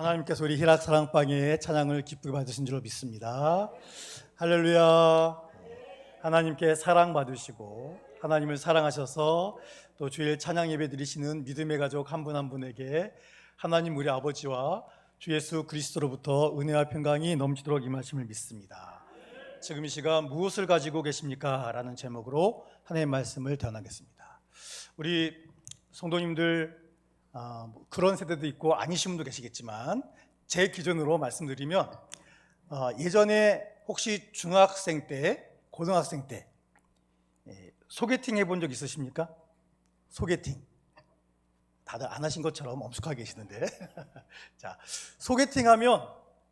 하나님께서 우리 희락 사랑방의 찬양을 기쁘게 받으신 줄로 믿습니다. 할렐루야. 하나님께 사랑받으시고 하나님을 사랑하셔서 또 주일 찬양 예배 드리시는 믿음의 가족 한 분 한 분에게 하나님 우리 아버지와 주 예수 그리스도로부터 은혜와 평강이 넘치도록 임하심을 믿습니다. 지금 이 시간 무엇을 가지고 계십니까? 라는 제목으로 하나님의 말씀을 전하겠습니다. 우리 성도님들 그런 세대도 있고 아니신 분도 계시겠지만 제 기준으로 말씀드리면 예전에 혹시 중학생 때, 고등학생 때 소개팅 해본 적 있으십니까? 소개팅 다들 안 하신 것처럼 엄숙하게 계시는데 자, 소개팅 하면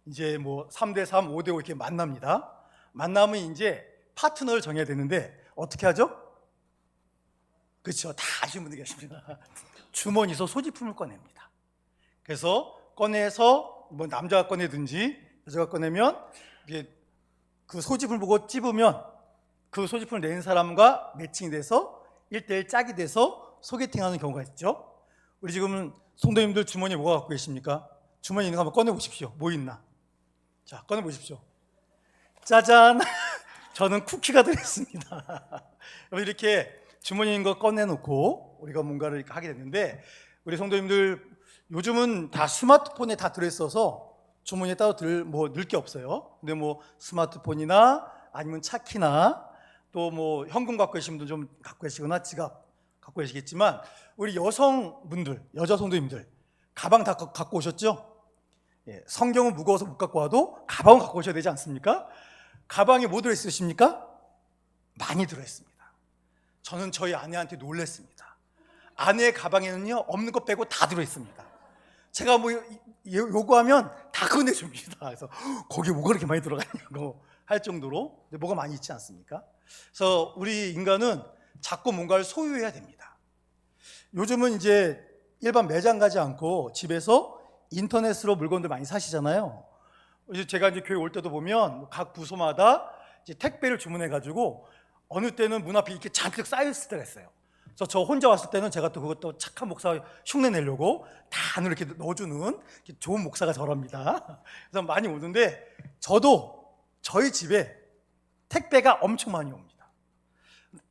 이제 뭐 3대3, 5대5 이렇게 만납니다. 만나면 이제 파트너를 정해야 되는데 어떻게 하죠? 그렇죠, 다 아시는 분들 계십니다. 주머니에서 소지품을 꺼냅니다. 그래서 꺼내서 뭐 남자가 꺼내든지 여자가 꺼내면 이게 그 소지품을 보고 찝으면 그 소지품을 낸 사람과 매칭이 돼서 1대1 짝이 돼서 소개팅하는 경우가 있죠. 우리 지금 성도님들 주머니에 뭐가 갖고 계십니까? 주머니에 있는 거 한번 꺼내보십시오. 뭐 있나? 자, 꺼내보십시오. 짜잔! 저는 쿠키가 들어있습니다. 이렇게 주머니에 있는 거 꺼내놓고 우리가 뭔가를 하게 됐는데, 우리 성도님들 요즘은 다 스마트폰에 다 들어있어서 주머니에 따로 넣을 게 없어요. 근데 뭐 스마트폰이나 아니면 차키나 또 뭐 현금 갖고 계신 분들 좀 갖고 계시거나 지갑 갖고 계시겠지만, 우리 여성분들, 여자 성도님들 가방 다 갖고 오셨죠? 예, 성경은 무거워서 못 갖고 와도 가방은 갖고 오셔야 되지 않습니까? 가방에 뭐 들어있으십니까? 많이 들어있습니다. 저는 저희 아내한테 놀랐습니다. 아내의 가방에는요 없는 것 빼고 다 들어있습니다. 제가 뭐 요구하면 다 꺼내줍니다. 그래서 거기에 뭐가 그렇게 많이 들어가냐고 할 정도로 뭐가 많이 있지 않습니까? 그래서 우리 인간은 자꾸 뭔가를 소유해야 됩니다. 요즘은 이제 일반 매장 가지 않고 집에서 인터넷으로 물건들 많이 사시잖아요. 제가 이제 교회 올 때도 보면 각 부서마다 이제 택배를 주문해가지고 어느 때는 문 앞에 이렇게 잔뜩 쌓여있을 때가 있어요. 그래서 저 혼자 왔을 때는 제가 또 그것도 착한 목사 흉내 내려고 다 안으로 이렇게 넣어주는 이렇게 좋은 목사가 저랍니다. 그래서 많이 오는데, 저도 저희 집에 택배가 엄청 많이 옵니다.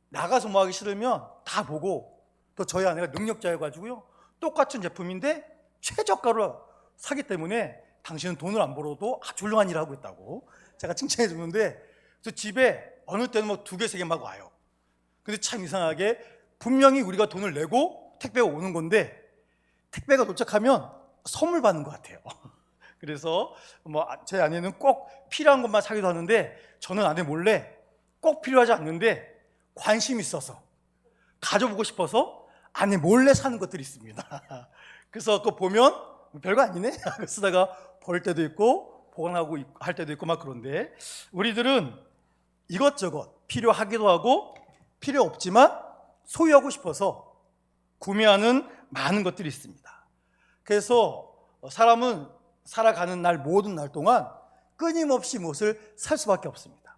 나가서 뭐 하기 싫으면 다 보고, 또 저희 아내가 능력자여가지고요 똑같은 제품인데 최저가로 사기 때문에 당신은 돈을 안 벌어도 아주 훌륭한 일을 하고 있다고 제가 칭찬해 주는데, 그래서 집에 어느 때는 뭐 2개, 3개 막 와요. 근데 참 이상하게 분명히 우리가 돈을 내고 택배가 오는 건데 택배가 도착하면 선물 받는 것 같아요. 그래서 뭐 제 아내는 꼭 필요한 것만 사기도 하는데, 저는 아내 몰래 꼭 필요하지 않는데 관심 있어서 가져보고 싶어서 아내 몰래 사는 것들이 있습니다. 그래서 그거 보면 별거 아니네 쓰다가 버릴 때도 있고 보관하고 할 때도 있고 막 그런데, 우리들은 이것저것 필요하기도 하고 필요 없지만 소유하고 싶어서 구매하는 많은 것들이 있습니다. 그래서 사람은 살아가는 날 모든 날 동안 끊임없이 무엇을 살 수밖에 없습니다.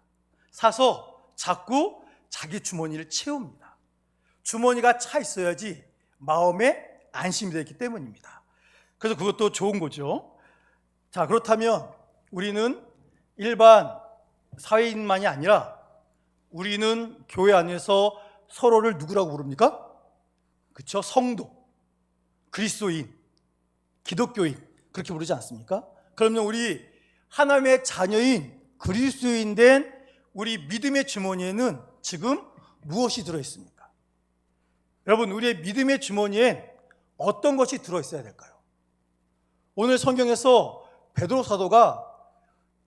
사서 자꾸 자기 주머니를 채웁니다. 주머니가 차 있어야지 마음에 안심이 되기 때문입니다. 그래서 그것도 좋은 거죠. 자, 그렇다면 우리는 일반 사회인만이 아니라 우리는 교회 안에서 서로를 누구라고 부릅니까? 그렇죠? 성도, 그리스도인, 기독교인 그렇게 부르지 않습니까? 그러면 우리 하나님의 자녀인 그리스도인 된 우리 믿음의 주머니에는 지금 무엇이 들어있습니까? 여러분, 우리의 믿음의 주머니에 어떤 것이 들어있어야 될까요? 오늘 성경에서 베드로 사도가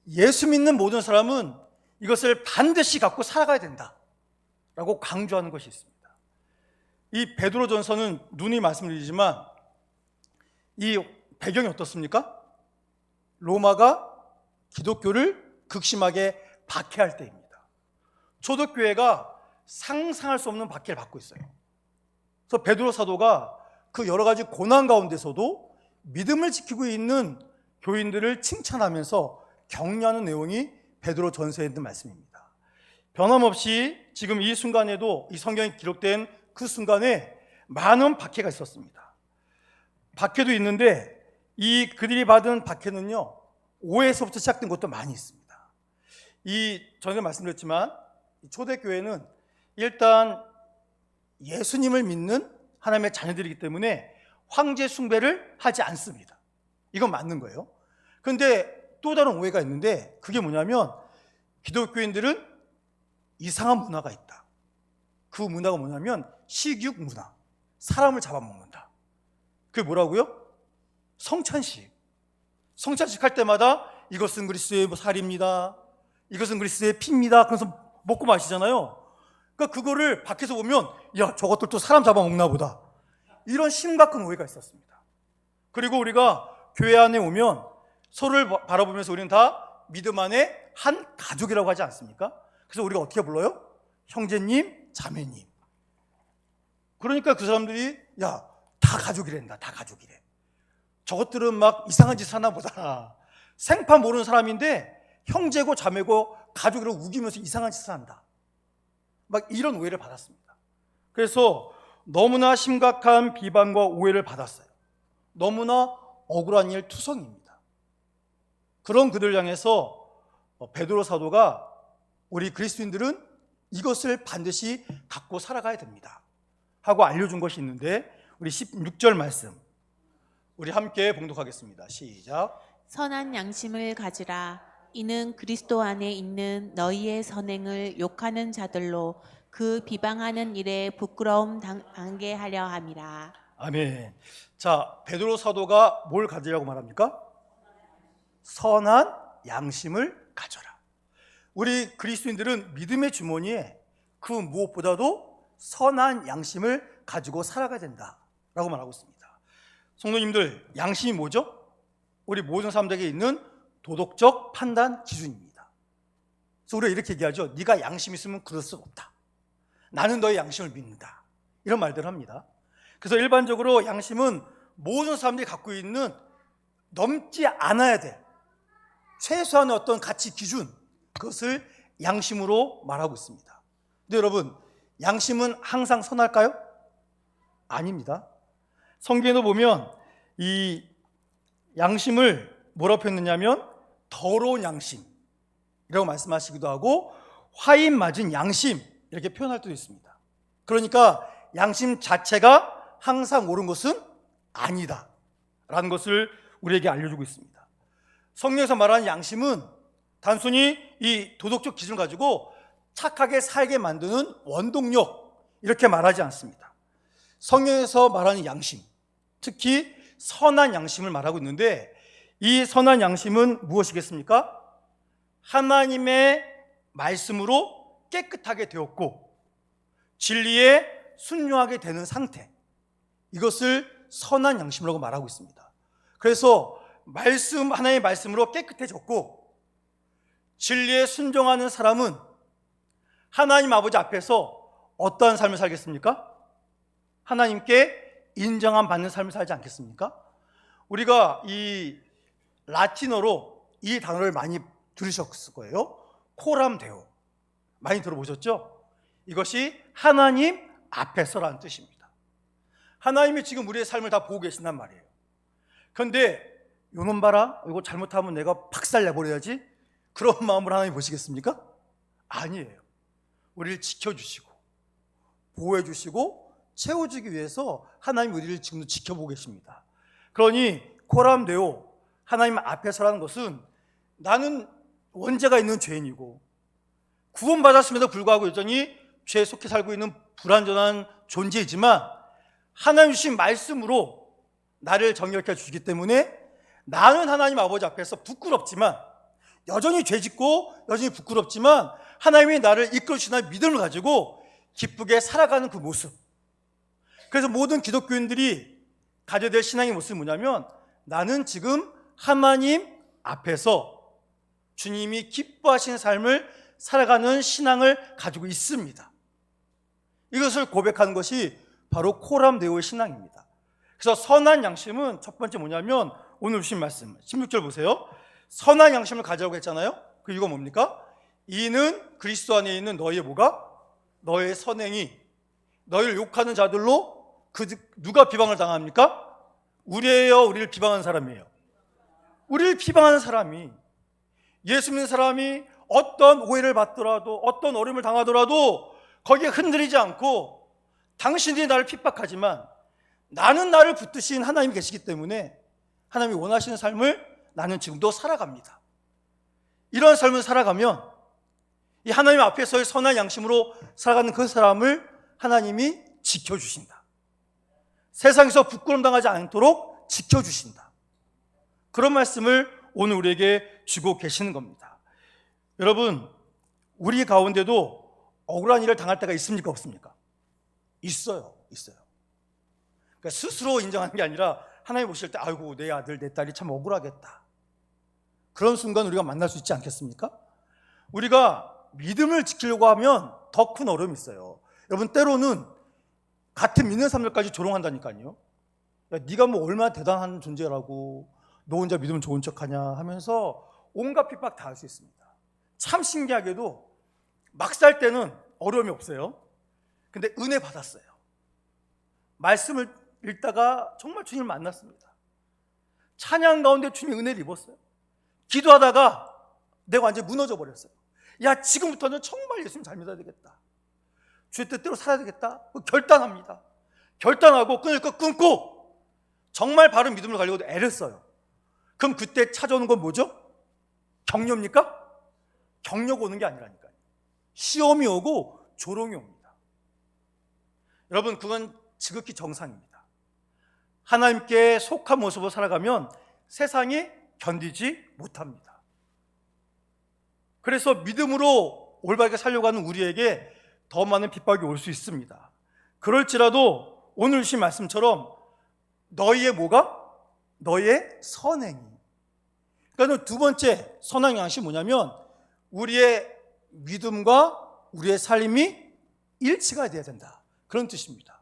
예수 믿는 모든 사람은 이것을 반드시 갖고 살아가야 된다라고 강조하는 것이 있습니다. 이 베드로전서는 누누이 말씀드리지만 이 배경이 어떻습니까? 로마가 기독교를 극심하게 박해할 때입니다. 초대교회가 상상할 수 없는 박해를 받고 있어요. 그래서 베드로 사도가 그 여러 가지 고난 가운데서도 믿음을 지키고 있는 교인들을 칭찬하면서 격려하는 내용이 베드로 전서에 있는 말씀입니다. 변함없이 지금 이 순간에도 이 성경에 기록된 그 순간에 많은 박해가 있었습니다. 박해도 있는데 이 그들이 받은 박해는요, 오해에서부터 시작된 것도 많이 있습니다. 전에 말씀드렸지만 초대교회는 일단 예수님을 믿는 하나님의 자녀들이기 때문에 황제 숭배를 하지 않습니다. 이건 맞는 거예요. 그런데 또 다른 오해가 있는데, 그게 뭐냐면 기독교인들은 이상한 문화가 있다. 그 문화가 뭐냐면 식육 문화, 사람을 잡아먹는다. 그게 뭐라고요? 성찬식 할 때마다 이것은 그리스도의 살입니다, 이것은 그리스도의 피입니다. 그래서 먹고 마시잖아요. 그러니까 그거를 밖에서 보면 야, 저것들도 사람 잡아먹나 보다, 이런 심각한 오해가 있었습니다. 그리고 우리가 교회 안에 오면 서로를 바라보면서 우리는 다 믿음 안에 한 가족이라고 하지 않습니까? 그래서 우리가 어떻게 불러요? 형제님, 자매님. 그러니까 그 사람들이 야, 다 가족이란다, 다 가족이래. 저것들은 막 이상한 짓 하나 보다. 생판 모르는 사람인데 형제고 자매고 가족이라고 우기면서 이상한 짓을 한다. 막 이런 오해를 받았습니다. 그래서 너무나 심각한 비방과 오해를 받았어요. 너무나 억울한 일 투성입니다. 그런 그들을 향해서 베드로 사도가 우리 그리스도인들은 이것을 반드시 갖고 살아가야 됩니다 하고 알려준 것이 있는데, 우리 16절 말씀 우리 함께 봉독하겠습니다. 시작. 선한 양심을 가지라. 이는 그리스도 안에 있는 너희의 선행을 욕하는 자들로 그 비방하는 일에 부끄러움 당하게 하려 함이라. 아멘. 자, 베드로 사도가 뭘 가지라고 말합니까? 선한 양심을 가져라. 우리 그리스도인들은 믿음의 주머니에 그 무엇보다도 선한 양심을 가지고 살아가야 된다라고 말하고 있습니다. 성도님들, 양심이 뭐죠? 우리 모든 사람들에게 있는 도덕적 판단 기준입니다. 그래서 우리가 이렇게 얘기하죠. 네가 양심 있으면 그럴 수 없다. 나는 너의 양심을 믿는다. 이런 말들을 합니다. 그래서 일반적으로 양심은 모든 사람들이 갖고 있는 넘지 않아야 될 최소한의 어떤 가치 기준, 그것을 양심으로 말하고 있습니다. 근데 여러분, 양심은 항상 선할까요? 아닙니다. 성경에도 보면 이 양심을 뭐라고 표현했냐면 더러운 양심이라고 말씀하시기도 하고 화인 맞은 양심, 이렇게 표현할 때도 있습니다. 그러니까 양심 자체가 항상 옳은 것은 아니다 라는 것을 우리에게 알려주고 있습니다. 성경에서 말하는 양심은 단순히 이 도덕적 기준을 가지고 착하게 살게 만드는 원동력, 이렇게 말하지 않습니다. 성경에서 말하는 양심, 특히 선한 양심을 말하고 있는데, 이 선한 양심은 무엇이겠습니까? 하나님의 말씀으로 깨끗하게 되었고 진리에 순종하게 되는 상태, 이것을 선한 양심이라고 말하고 있습니다. 그래서 하나님의 말씀으로 깨끗해졌고 진리에 순종하는 사람은 하나님 아버지 앞에서 어떠한 삶을 살겠습니까? 하나님께 인정함 받는 삶을 살지 않겠습니까? 우리가 이 라틴어로 이 단어를 많이 들으셨을 거예요. 코람 데오. 많이 들어보셨죠? 이것이 하나님 앞에서라는 뜻입니다. 하나님이 지금 우리의 삶을 다 보고 계신단 말이에요. 그런데 요놈 봐라, 이거 잘못하면 내가 박살 내버려야지, 그런 마음으로 하나님 보시겠습니까? 아니에요. 우리를 지켜주시고 보호해주시고 채워주기 위해서 하나님 우리를 지금도 지켜보고 계십니다. 그러니 코람 데오, 하나님 앞에서라는 것은 나는 원죄가 있는 죄인이고 구원받았음에도 불구하고 여전히 죄에 속해 살고 있는 불완전한 존재이지만 하나님 주신 말씀으로 나를 정결케 해주시기 때문에 나는 하나님 아버지 앞에서 부끄럽지만, 여전히 죄짓고 여전히 부끄럽지만 하나님이 나를 이끌어주시는 믿음을 가지고 기쁘게 살아가는 그 모습. 그래서 모든 기독교인들이 가져야 될 신앙의 모습은 뭐냐면, 나는 지금 하나님 앞에서 주님이 기뻐하시는 삶을 살아가는 신앙을 가지고 있습니다. 이것을 고백하는 것이 바로 코람 데오의 신앙입니다. 그래서 선한 양심은 첫 번째 뭐냐면, 오늘 주신 말씀 16절 보세요. 선한 양심을 가지라고 했잖아요. 그 이유가 뭡니까? 이는 그리스도 안에 있는 너희의 뭐가? 너의 선행이 너희를 욕하는 자들로 누가 비방을 당합니까? 우리예요, 우리를 비방하는 사람이에요? 우리를 비방하는 사람이, 예수 믿는 사람이 어떤 오해를 받더라도, 어떤 어려움을 당하더라도 거기에 흔들리지 않고, 당신들이 나를 핍박하지만 나는 나를 붙드신 하나님이 계시기 때문에 하나님이 원하시는 삶을 나는 지금도 살아갑니다. 이런 삶을 살아가면 이 하나님 앞에서의 선한 양심으로 살아가는 그 사람을 하나님이 지켜주신다. 세상에서 부끄러움 당하지 않도록 지켜주신다. 그런 말씀을 오늘 우리에게 주고 계시는 겁니다. 여러분, 우리 가운데도 억울한 일을 당할 때가 있습니까, 없습니까? 있어요. 그러니까 스스로 인정하는 게 아니라 하나님 보실 때 아이고, 내 아들 내 딸이 참 억울하겠다. 그런 순간 우리가 만날 수 있지 않겠습니까? 우리가 믿음을 지키려고 하면 더 큰 어려움이 있어요. 여러분, 때로는 같은 믿는 사람들까지 조롱한다니까요. 야, 네가 뭐 얼마나 대단한 존재라고, 너 혼자 믿으면 좋은 척하냐 하면서 온갖 핍박 다 할 수 있습니다. 참 신기하게도 막 살 때는 어려움이 없어요. 근데 은혜 받았어요. 말씀을 읽다가 정말 주님을 만났습니다. 찬양 가운데 주님이 은혜를 입었어요. 기도하다가 내가 완전히 무너져 버렸어요. 야, 지금부터는 정말 예수님 잘 믿어야 되겠다. 주의 뜻대로 살아야 되겠다. 결단합니다. 결단하고 끊을 거 끊고 정말 바른 믿음으로 가려고 애를 써요. 그럼 그때 찾아오는 건 뭐죠? 격려입니까? 격려가 오는 게 아니라니까요. 시험이 오고 조롱이 옵니다. 여러분, 그건 지극히 정상입니다. 하나님께 속한 모습으로 살아가면 세상이 견디지 못합니다. 그래서 믿음으로 올바르게 살려고 하는 우리에게 더 많은 핍박이 올 수 있습니다. 그럴지라도 오늘 주신 말씀처럼 너희의 뭐가? 너희의 선행이. 그러니까 두 번째 선한 양식이 뭐냐면 우리의 믿음과 우리의 삶이 일치가 돼야 된다. 그런 뜻입니다.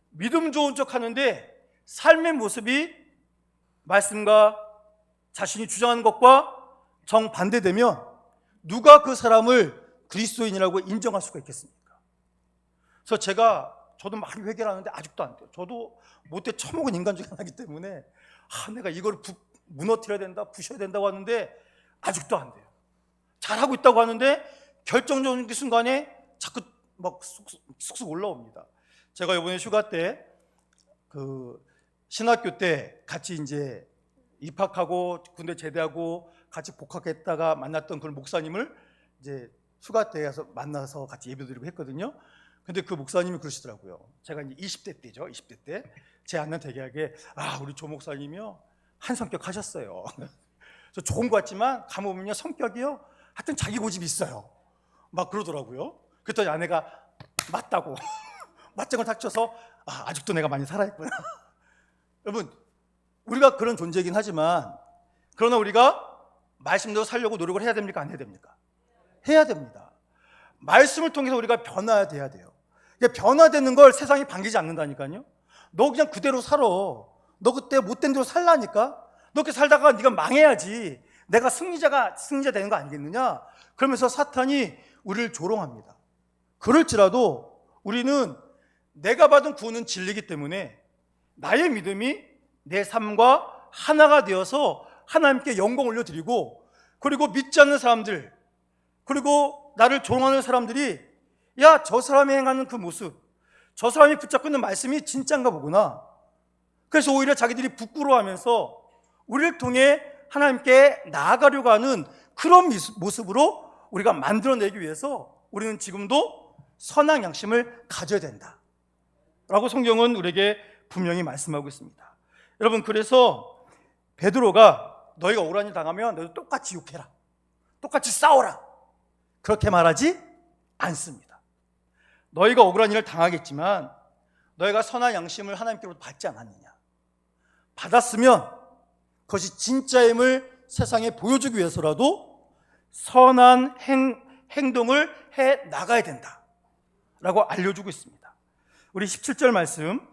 믿음 좋은 척 하는데 삶의 모습이 말씀과 자신이 주장하는 것과 정반대되면 누가 그 사람을 그리스도인이라고 인정할 수가 있겠습니까? 그래서 저도 많이 회개를 하는데 아직도 안 돼요. 저도 못돼 처먹은 인간 중에 하나이기 때문에 내가 이걸 무너뜨려야 된다, 부셔야 된다고 하는데 아직도 안 돼요. 잘하고 있다고 하는데 결정적인 순간에 자꾸 막 쑥쑥 올라옵니다. 제가 이번에 휴가 때 신학교 때 같이 이제 입학하고 군대 제대하고 같이 복학했다가 만났던 그 목사님을 이제 휴가 때 가서 만나서 같이 예배드리고 했거든요. 근데 그 목사님이 그러시더라고요. 제가 이제 20대 때죠. 20대 때 제 아는 대개하게 우리 조 목사님이요 한 성격 하셨어요. 저 좋은 것 같지만 가보면요 성격이요 하여튼 자기 고집이 있어요. 막 그러더라고요. 그랬더니 아내가 맞다고 맞장을 닥쳐서 아직도 내가 많이 살아있구나. 여러분, 우리가 그런 존재이긴 하지만 그러나 우리가 말씀대로 살려고 노력을 해야 됩니까? 안 해야 됩니까? 해야 됩니다. 말씀을 통해서 우리가 변화돼야 돼요. 변화되는 걸 세상이 반기지 않는다니까요. 너 그냥 그대로 살아. 너 그때 못된 대로 살라니까. 너 그렇게 살다가 네가 망해야지. 내가 승리자 되는 거 아니겠느냐? 그러면서 사탄이 우리를 조롱합니다. 그럴지라도 우리는 내가 받은 구원은 진리이기 때문에 나의 믿음이 내 삶과 하나가 되어서 하나님께 영광 올려드리고, 그리고 믿지 않는 사람들, 그리고 나를 조롱하는 사람들이 야, 저 사람이 행하는 그 모습, 저 사람이 붙잡고 있는 말씀이 진짜인가 보구나. 그래서 오히려 자기들이 부끄러워하면서 우리를 통해 하나님께 나아가려고 하는 그런 모습으로 우리가 만들어내기 위해서 우리는 지금도 선한 양심을 가져야 된다 라고 성경은 우리에게 분명히 말씀하고 있습니다. 여러분, 그래서 베드로가 너희가 억울한 일 당하면 너희도 똑같이 욕해라, 똑같이 싸워라, 그렇게 말하지 않습니다. 너희가 억울한 일을 당하겠지만 너희가 선한 양심을 하나님께로부터 받지 않았느냐? 받았으면 그것이 진짜임을 세상에 보여주기 위해서라도 선한 행동을 해 나가야 된다 라고 알려주고 있습니다. 우리 17절 말씀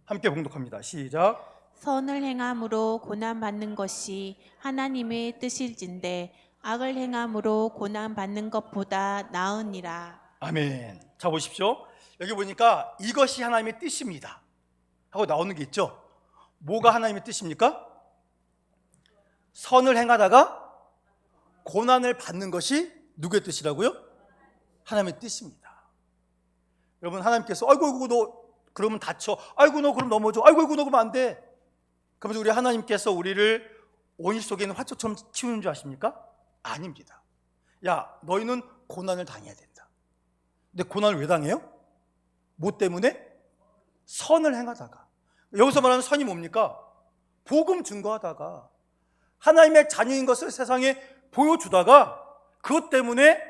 함께 봉독합니다. 시작. 선을 행함으로 고난받는 것이 하나님의 뜻일진데 악을 행함으로 고난받는 것보다 나으니라. 아멘. 자, 보십시오. 여기 보니까 이것이 하나님의 뜻입니다 하고 나오는 게 있죠. 뭐가 하나님의 뜻입니까? 선을 행하다가 고난을 받는 것이 누구의 뜻이라고요? 하나님의 뜻입니다. 여러분, 하나님께서 아이고 너 그러면 다쳐, 아이고 너 그럼 넘어져, 아이고 너 그러면 안 돼. 그러면서 우리 하나님께서 우리를 온실 속에 있는 화초처럼 키우는 줄 아십니까? 아닙니다. 야, 너희는 고난을 당해야 된다. 근데 고난을 왜 당해요? 뭐 때문에? 선을 행하다가. 여기서 말하는 선이 뭡니까? 복음 증거하다가, 하나님의 자녀인 것을 세상에 보여주다가 그것 때문에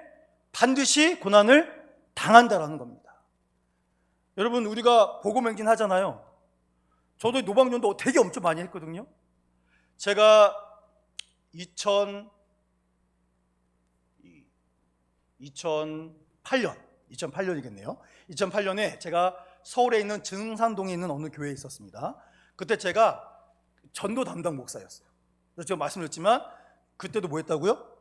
반드시 고난을 당한다라는 겁니다. 여러분, 우리가 복음 행진 하잖아요. 저도 노방전도 되게 엄청 많이 했거든요. 제가 2008년이겠네요. 2008년에 제가 서울에 있는 증산동에 있는 어느 교회에 있었습니다. 그때 제가 전도 담당 목사였어요. 그래서 제가 말씀드렸지만 그때도 뭐 했다고요?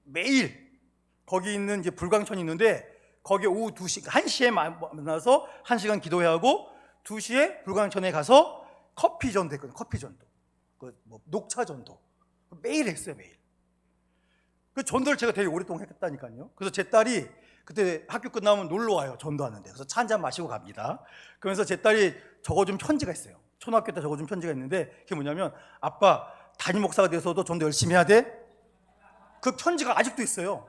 매일 거기 있는 이제 불광천이 있는데 거기에 오후 2시, 1시에 만나서 1시간 기도해야 하고 2시에 불광천에 가서 커피 전도 했거든요. 커피 전도. 녹차 전도. 매일 했어요, 매일. 그 전도를 제가 되게 오랫동안 했다니까요. 그래서 제 딸이 그때 학교 끝나면 놀러 와요, 전도하는데. 그래서 차 한잔 마시고 갑니다. 그러면서 제 딸이 적어준 편지가 있어요. 초등학교 때 적어준 편지가 있는데 그게 뭐냐면, 아빠, 담임 목사가 돼서도 전도 열심히 해야 돼? 그 편지가 아직도 있어요.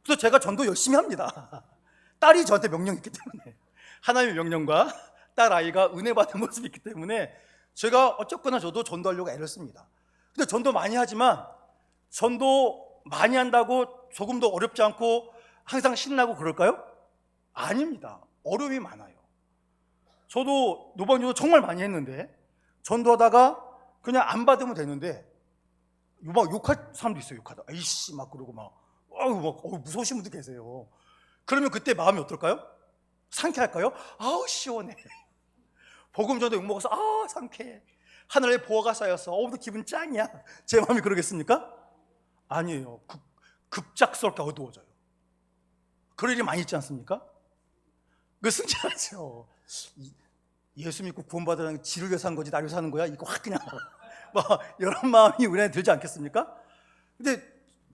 그래서 제가 전도 열심히 합니다. 딸이 저한테 명령했기 때문에, 하나님의 명령과 딸 아이가 은혜 받은 모습이 있기 때문에 제가 어쨌거나 저도 전도하려고 애를 씁니다. 근데 전도 많이 하지만 전도 많이 한다고 조금 더 어렵지 않고 항상 신나고 그럴까요? 아닙니다. 어려움이 많아요. 저도 노방전도 정말 많이 했는데 전도하다가 그냥 안 받으면 되는데 막 욕할 사람도 있어요. 욕하다 아이씨 막 그러고 막 무서우신 분도 계세요. 그러면 그때 마음이 어떨까요? 상쾌할까요? 아우 시원해. 복음 전도 욕먹어서 아 상쾌해. 하늘에 보화가 쌓여서 기분 짱이야. 제 마음이 그러겠습니까? 아니에요. 급작스럽게 어두워져요. 그럴 일이 많이 있지 않습니까? 그 승진하죠. 예수 믿고 구원받으라는 지를 위해서 한 거지 나를 위해서 하는 거야? 이거 확 그냥 막 이런 마음이 우리한테 들지 않겠습니까? 근데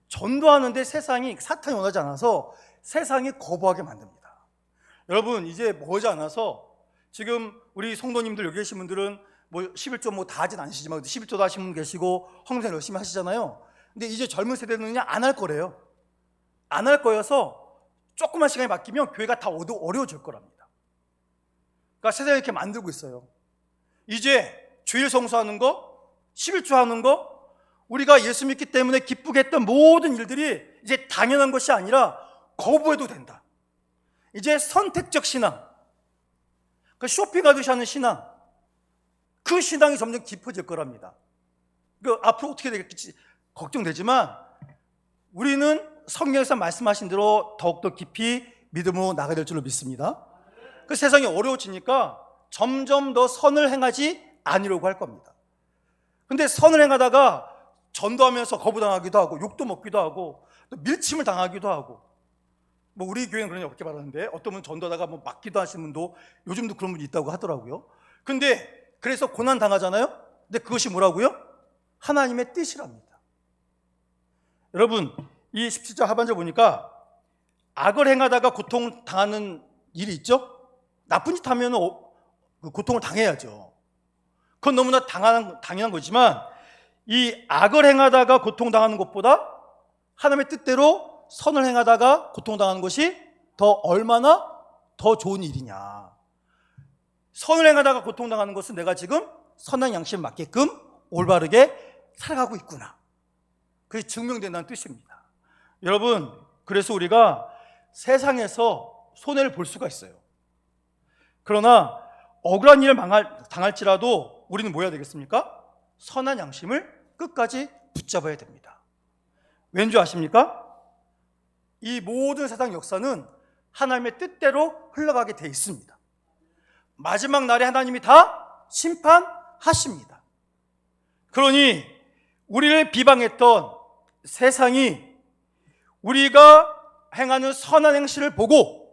전도하는데 세상이, 사탄이 원하지 않아서 세상이 거부하게 만듭니다. 여러분, 이제 머지 않아서 지금 우리 성도님들 여기 계신 분들은 뭐 11조 뭐 다 하진 않으시지만 11조도 하시는 분 계시고 헌금생 열심히 하시잖아요. 근데 이제 젊은 세대는 그냥 안 할 거래요. 안 할 거여서 조금만 시간이 바뀌면 교회가 다 어려워질 거랍니다. 그러니까 세상이 이렇게 만들고 있어요. 이제 주일 성수하는 거, 11조 하는 거, 우리가 예수 믿기 때문에 기쁘게 했던 모든 일들이 이제 당연한 것이 아니라 거부해도 된다. 이제 선택적 신앙, 그 쇼핑하듯이 하는 신앙, 그 신앙이 점점 깊어질 거랍니다. 그 앞으로 어떻게 되겠지 걱정되지만 우리는 성경에서 말씀하신 대로 더욱더 깊이 믿음으로 나가야 될 줄로 믿습니다. 그 세상이 어려워지니까 점점 더 선을 행하지 않으려고 할 겁니다. 근데 선을 행하다가 전도하면서 거부당하기도 하고 욕도 먹기도 하고 또 밀침을 당하기도 하고, 뭐 우리 교회는 그런 일 없게 말하는데 어떤 분은 전도하다가 뭐 맞기도 하시는 분도 요즘도 그런 분이 있다고 하더라고요. 근데 그래서 고난 당하잖아요. 근데 그것이 뭐라고요? 하나님의 뜻이랍니다. 여러분, 이 17절 하반절 보니까 악을 행하다가 고통 당하는 일이 있죠. 나쁜 짓 하면 고통을 당해야죠. 그건 너무나 당연한 거지만 이 악을 행하다가 고통당하는 것보다 하나님의 뜻대로 선을 행하다가 고통당하는 것이 얼마나 더 좋은 일이냐. 선을 행하다가 고통당하는 것은 내가 지금 선한 양심을 맞게끔 올바르게 살아가고 있구나. 그게 증명된다는 뜻입니다. 여러분, 그래서 우리가 세상에서 손해를 볼 수가 있어요. 그러나 억울한 일을 당할지라도 우리는 뭐 해야 되겠습니까? 선한 양심을 끝까지 붙잡아야 됩니다. 왠지 아십니까? 이 모든 세상 역사는 하나님의 뜻대로 흘러가게 돼 있습니다. 마지막 날에 하나님이 다 심판하십니다. 그러니 우리를 비방했던 세상이 우리가 행하는 선한 행실을 보고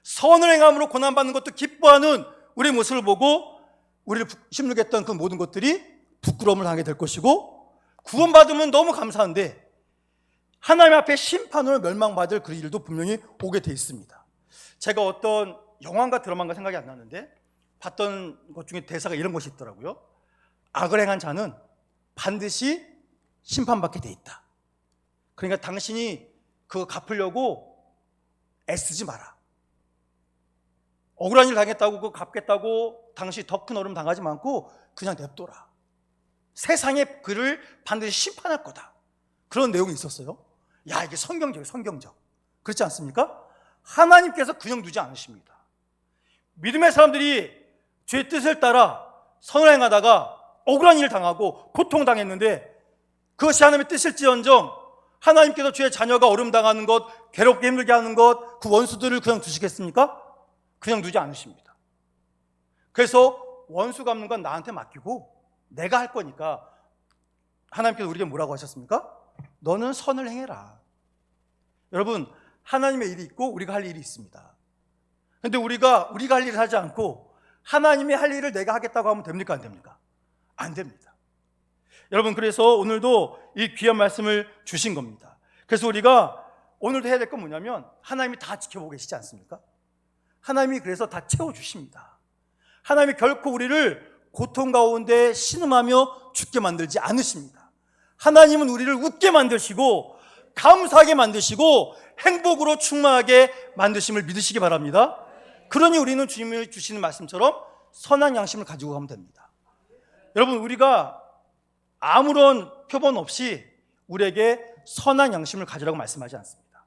선을 행함으로 고난받는 것도 기뻐하는 우리의 모습을 보고 우리를 힘들게 했던 그 모든 것들이 부끄러움을 당하게 될 것이고, 구원받으면 너무 감사한데 하나님 앞에 심판으로 멸망받을 그 일도 분명히 오게 돼 있습니다. 제가 어떤 영화인가 드라마인가 생각이 안 나는데 봤던 것 중에 대사가 이런 것이 있더라고요. 악을 행한 자는 반드시 심판받게 돼 있다. 그러니까 당신이 그거 갚으려고 애쓰지 마라. 억울한 일 당했다고 그거 갚겠다고 당신이 더 큰 어려움 당하지 않고 그냥 냅둬라. 세상에 그를 반드시 심판할 거다. 그런 내용이 있었어요. 야, 이게 성경적이에요. 성경적. 그렇지 않습니까? 하나님께서 그냥 두지 않으십니다. 믿음의 사람들이 죄의 뜻을 따라 선을 행하다가 억울한 일을 당하고 고통당했는데 그것이 하나님의 뜻일지언정 하나님께서 죄의 자녀가 어려움 당하는 것, 괴롭게 힘들게 하는 것, 그 원수들을 그냥 두시겠습니까? 그냥 두지 않으십니다. 그래서 원수 갚는 건 나한테 맡기고 내가 할 거니까 하나님께서 우리에게 뭐라고 하셨습니까? 너는 선을 행해라. 여러분, 하나님의 일이 있고 우리가 할 일이 있습니다. 그런데 우리가 할 일을 하지 않고 하나님이 할 일을 내가 하겠다고 하면 됩니까? 안 됩니까? 안 됩니다. 여러분, 그래서 오늘도 이 귀한 말씀을 주신 겁니다. 그래서 우리가 오늘도 해야 될 건 뭐냐면 하나님이 다 지켜보고 계시지 않습니까? 하나님이 그래서 다 채워주십니다. 하나님이 결코 우리를 고통 가운데 신음하며 죽게 만들지 않으십니다. 하나님은 우리를 웃게 만드시고 감사하게 만드시고 행복으로 충만하게 만드심을 믿으시기 바랍니다. 그러니 우리는 주님이 주시는 말씀처럼 선한 양심을 가지고 가면 됩니다. 여러분, 우리가 아무런 표본 없이 우리에게 선한 양심을 가지라고 말씀하지 않습니다.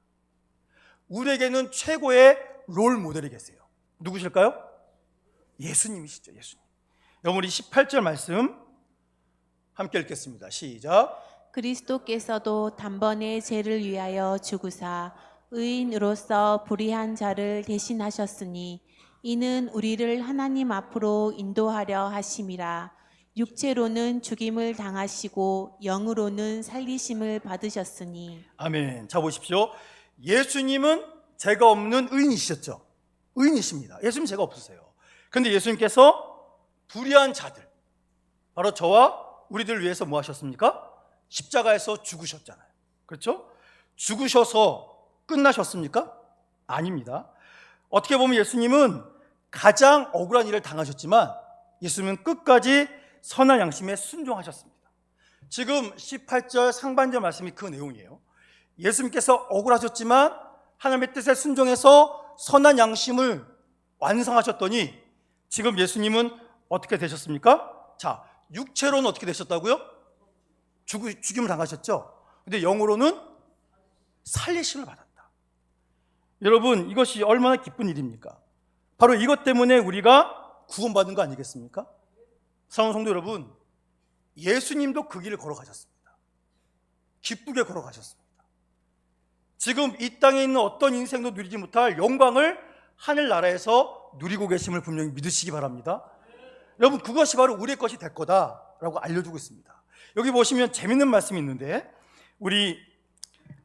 우리에게는 최고의 롤 모델이 계세요. 누구실까요? 예수님이시죠. 예수님. 여러분, 우리 18절 말씀 함께 읽겠습니다. 시작. 그리스도께서도 단번에 죄를 위하여 죽으사 의인으로서 불의한 자를 대신하셨으니 이는 우리를 하나님 앞으로 인도하려 하심이라. 육체로는 죽임을 당하시고 영으로는 살리심을 받으셨으니. 아멘. 자, 보십시오. 예수님은 죄가 없는 의인이셨죠. 의인이십니다. 예수님 죄가 없으세요. 그런데 예수님께서 불의한 자들, 바로 저와 우리들을 위해서 뭐 하셨습니까? 십자가에서 죽으셨잖아요. 그렇죠? 죽으셔서 끝나셨습니까? 아닙니다. 어떻게 보면 예수님은 가장 억울한 일을 당하셨지만 예수님은 끝까지 선한 양심에 순종하셨습니다. 지금 18절 상반절 말씀이 그 내용이에요. 예수님께서 억울하셨지만 하나님의 뜻에 순종해서 선한 양심을 완성하셨더니 지금 예수님은 어떻게 되셨습니까? 자, 육체로는 어떻게 되셨다고요? 죽임을 당하셨죠. 근데 영으로는 살리심을 받았다. 여러분, 이것이 얼마나 기쁜 일입니까? 바로 이것 때문에 우리가 구원받은 거 아니겠습니까? 사랑하는 성도 여러분, 예수님도 그 길을 걸어가셨습니다. 기쁘게 걸어가셨습니다. 지금 이 땅에 있는 어떤 인생도 누리지 못할 영광을 하늘나라에서 누리고 계심을 분명히 믿으시기 바랍니다. 여러분, 그것이 바로 우리의 것이 될 거다라고 알려주고 있습니다. 여기 보시면 재밌는 말씀이 있는데 우리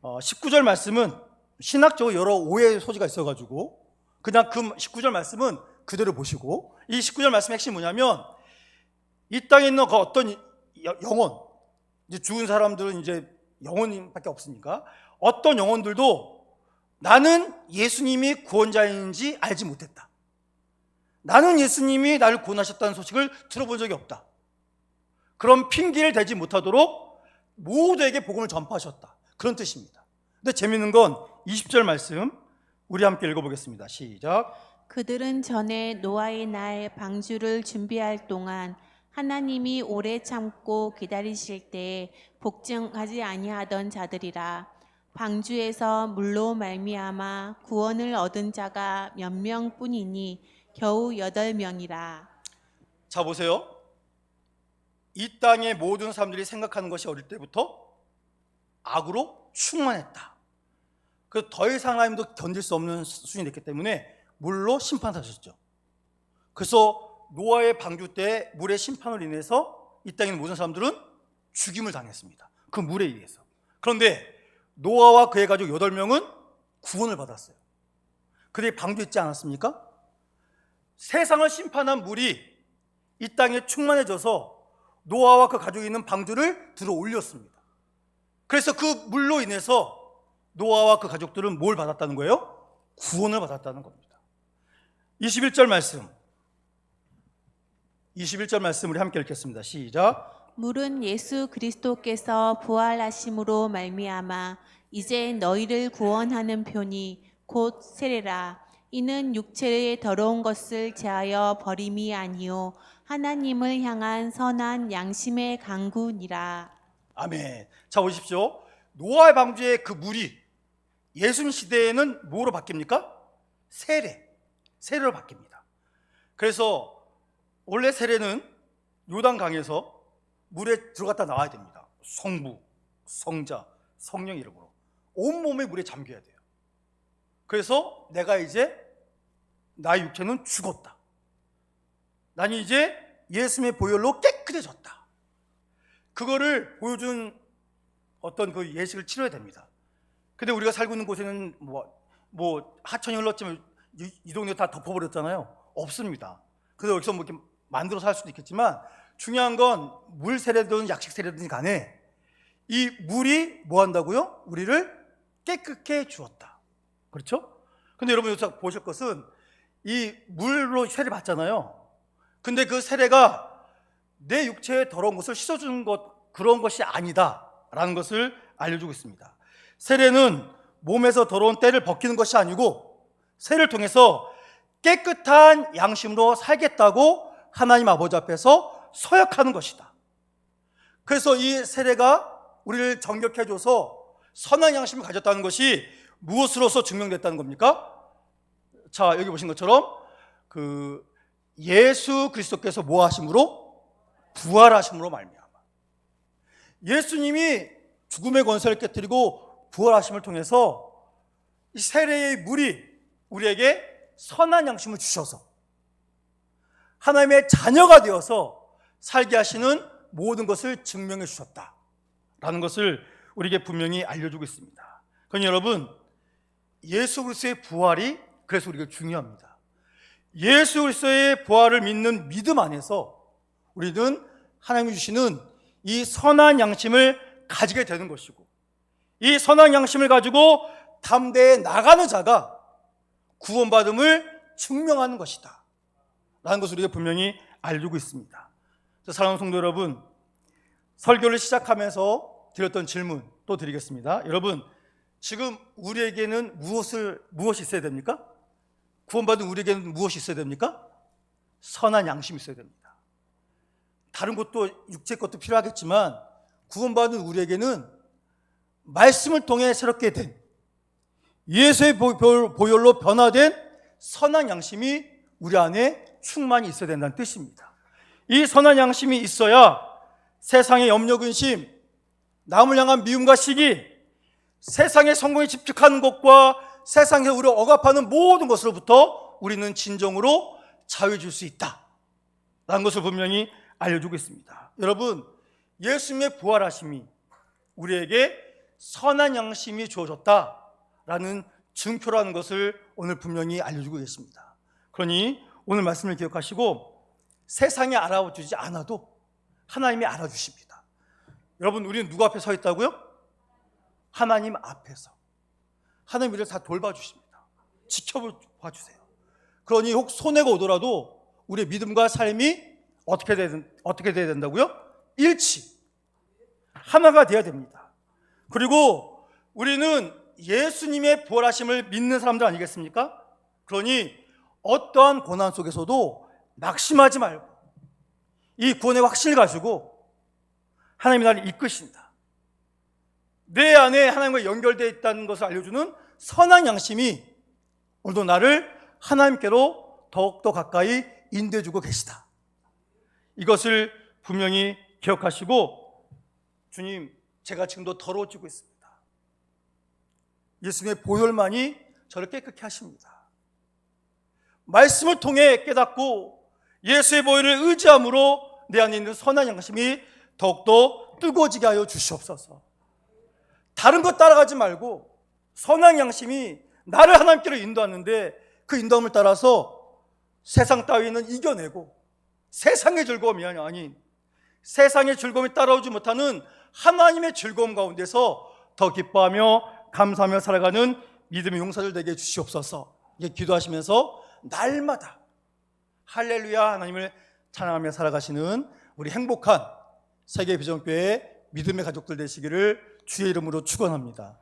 19절 말씀은 신학적으로 여러 오해의 소지가 있어가지고 그냥 그 19절 말씀은 그대로 보시고, 이 19절 말씀의 핵심이 뭐냐면 이 땅에 있는 그 어떤 영혼, 이제 죽은 사람들은 이제 영혼밖에 없으니까 어떤 영혼들도 나는 예수님이 구원자인지 알지 못했다. 나는 예수님이 나를 구원하셨다는 소식을 들어본 적이 없다. 그런 핑계를 대지 못하도록 모두에게 복음을 전파하셨다. 그런 뜻입니다. 근데 재미있는 건 20절 말씀 우리 함께 읽어보겠습니다. 시작. 그들은 전에 노아의 날 방주를 준비할 동안 하나님이 오래 참고 기다리실 때에 복종하지 아니하던 자들이라. 방주에서 물로 말미암아 구원을 얻은 자가 몇 명뿐이니 겨우 8명이라. 자, 보세요. 이 땅의 모든 사람들이 생각하는 것이 어릴 때부터 악으로 충만했다. 그 더 이상 하나님도 견딜 수 없는 수준이 됐기 때문에 물로 심판하셨죠. 그래서 노아의 방주 때 물의 심판으로 인해서 이 땅에 있는 모든 사람들은 죽임을 당했습니다. 그 물에 의해서. 그런데 노아와 그의 가족 8명은 구원을 받았어요. 그들이 방주에 있지 않았습니까? 세상을 심판한 물이 이 땅에 충만해져서 노아와 그 가족이 있는 방주를 들어 올렸습니다. 그래서 그 물로 인해서 노아와 그 가족들은 뭘 받았다는 거예요? 구원을 받았다는 겁니다. 21절 말씀 우리 함께 읽겠습니다. 시작. 물은 예수 그리스도께서 부활하심으로 말미암아 이제 너희를 구원하는 표니 곧 세례라. 이는 육체의 더러운 것을 제하여 버림이 아니요 하나님을 향한 선한 양심의 강구니라. 아멘. 자, 보십시오. 노아의 방주의 그 물이 예수님 시대에는 뭐로 바뀝니까? 세례로 바뀝니다. 그래서 원래 세례는 요단강에서 물에 들어갔다 나와야 됩니다. 성부, 성자, 성령 이름으로 온몸에 물에 잠겨야 돼요. 그래서 내가 이제 나의 육체는 죽었다. 나는 이제 예수님의 보혈로 깨끗해졌다. 그거를 보여준 어떤 그 예식을 치러야 됩니다. 근데 우리가 살고 있는 곳에는 뭐 하천이 흘렀지만 이 동네 다 덮어버렸잖아요. 없습니다. 그래서 여기서 뭐 이렇게 만들어서 할 수도 있겠지만 중요한 건 물 세례든 약식 세례든 간에 이 물이 뭐 한다고요? 우리를 깨끗게 해 주었다. 그렇죠? 근데 여러분 여기서 보실 것은 이 물로 세례 받잖아요. 근데 그 세례가 내 육체의 더러운 것을 씻어주는 것, 그런 것이 아니다라는 것을 알려주고 있습니다. 세례는 몸에서 더러운 때를 벗기는 것이 아니고 세례를 통해서 깨끗한 양심으로 살겠다고 하나님 아버지 앞에서 서약하는 것이다. 그래서 이 세례가 우리를 정결케 해줘서 선한 양심을 가졌다는 것이 무엇으로서 증명됐다는 겁니까? 자, 여기 보신 것처럼 그 예수 그리스도께서 뭐 하심으로? 부활하심으로 말미암아. 예수님이 죽음의 권세를 깨뜨리고 부활하심을 통해서 이 세례의 물이 우리에게 선한 양심을 주셔서 하나님의 자녀가 되어서 살게 하시는 모든 것을 증명해 주셨다라는 것을 우리에게 분명히 알려주고 있습니다. 그러니 여러분, 예수 그리스도의 부활이 그래서 우리가 중요합니다. 예수 그리스도의 부활을 믿는 믿음 안에서 우리는 하나님이 주시는 이 선한 양심을 가지게 되는 것이고, 이 선한 양심을 가지고 담대해 나가는 자가 구원받음을 증명하는 것이다 라는 것을 우리가 분명히 알려주고 있습니다. 사랑하는 성도 여러분, 설교를 시작하면서 드렸던 질문 또 드리겠습니다. 여러분, 지금 우리에게는 무엇이 있어야 됩니까? 구원받은 우리에게는 무엇이 있어야 됩니까? 선한 양심이 있어야 됩니다. 다른 것도 육체 것도 필요하겠지만 구원받은 우리에게는 말씀을 통해 새롭게 된 예수의 보혈로 변화된 선한 양심이 우리 안에 충만히 있어야 된다는 뜻입니다. 이 선한 양심이 있어야 세상의 염려 근심, 남을 향한 미움과 시기, 세상의 성공에 집착하는 것과 세상에서 우리를 억압하는 모든 것으로부터 우리는 진정으로 자유해질 수 있다라는 것을 분명히 알려주고 있습니다. 여러분, 예수님의 부활하심이 우리에게 선한 양심이 주어졌다라는 증표라는 것을 오늘 분명히 알려주고 계십니다. 그러니 오늘 말씀을 기억하시고 세상이 알아주지 않아도 하나님이 알아주십니다. 여러분, 우리는 누구 앞에 서 있다고요? 하나님 앞에서. 하나님이 우리를 다 돌봐주십니다. 지켜봐 주세요. 그러니 혹 손해가 오더라도 우리의 믿음과 삶이 어떻게 돼야 된다고요? 일치. 하나가 돼야 됩니다. 그리고 우리는 예수님의 부활하심을 믿는 사람들 아니겠습니까? 그러니 어떠한 고난 속에서도 낙심하지 말고 이 구원의 확신을 가지고 하나님이 나를 이끄신다. 내 안에 하나님과 연결되어 있다는 것을 알려주는 선한 양심이 오늘도 나를 하나님께로 더욱더 가까이 인도해주고 계시다. 이것을 분명히 기억하시고, 주님, 제가 지금도 더러워지고 있습니다. 예수님의 보혈만이 저를 깨끗게 하십니다. 말씀을 통해 깨닫고 예수의 보혈을 의지함으로 내 안에 있는 선한 양심이 더욱더 뜨거워지게 하여 주시옵소서. 다른 것 따라가지 말고 선한 양심이 나를 하나님께로 인도하는데 그 인도함을 따라서 세상 따위는 이겨내고 세상의 즐거움이 아닌 세상의 즐거움이 따라오지 못하는 하나님의 즐거움 가운데서 더 기뻐하며 감사하며 살아가는 믿음의 용사들 되게 해주시옵소서. 이렇게 기도하시면서 날마다 할렐루야 하나님을 찬양하며 살아가시는 우리 행복한 세계비전교회 믿음의 가족들 되시기를 주의 이름으로 축원합니다.